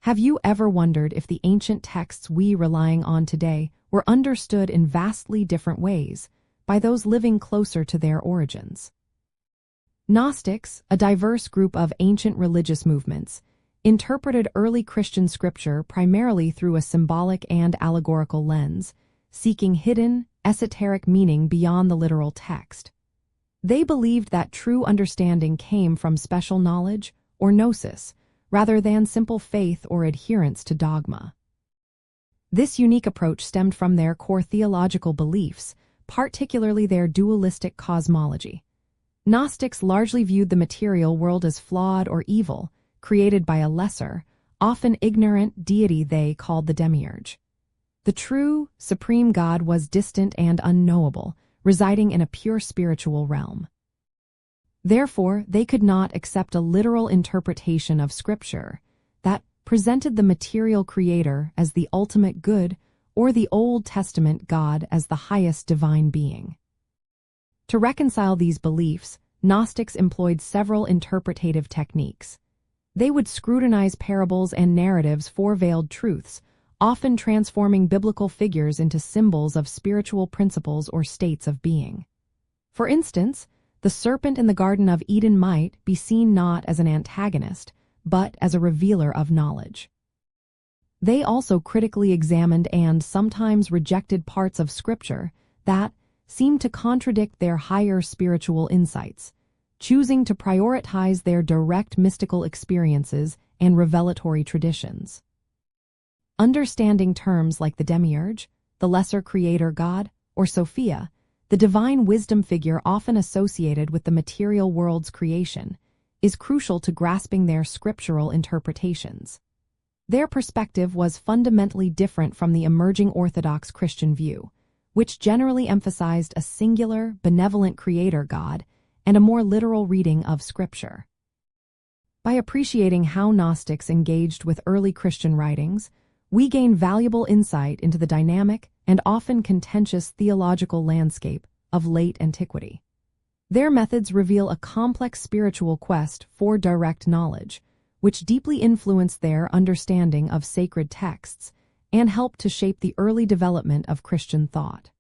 Have you ever wondered if the ancient texts we relying on today were understood in vastly different ways by those living closer to their origins? Gnostics, a diverse group of ancient religious movements, interpreted early Christian scripture primarily through a symbolic and allegorical lens, seeking hidden, esoteric meaning beyond the literal text. They believed that true understanding came from special knowledge, or gnosis, rather than simple faith or adherence to dogma. This unique approach stemmed from their core theological beliefs, particularly their dualistic cosmology. Gnostics largely viewed the material world as flawed or evil, created by a lesser, often ignorant deity they called the demiurge. The true, supreme God was distant and unknowable, residing in a pure spiritual realm. Therefore, they could not accept a literal interpretation of Scripture that presented the material creator as the ultimate good or the Old Testament God as the highest divine being. To reconcile these beliefs, Gnostics employed several interpretative techniques. They would scrutinize parables and narratives for veiled truths, often transforming biblical figures into symbols of spiritual principles or states of being. For instance, the serpent in the Garden of Eden might be seen not as an antagonist, but as a revealer of knowledge. They also critically examined and sometimes rejected parts of Scripture that seemed to contradict their higher spiritual insights, choosing to prioritize their direct mystical experiences and revelatory traditions. Understanding terms like the demiurge, the lesser creator god, or Sophia, the divine wisdom figure often associated with the material world's creation, is crucial to grasping their scriptural interpretations. Their perspective was fundamentally different from the emerging Orthodox Christian view, which generally emphasized a singular, benevolent creator god and a more literal reading of Scripture. By appreciating how Gnostics engaged with early Christian writings, we gain valuable insight into the dynamic and often contentious theological landscape of late antiquity. Their methods reveal a complex spiritual quest for direct knowledge, which deeply influenced their understanding of sacred texts and helped to shape the early development of Christian thought.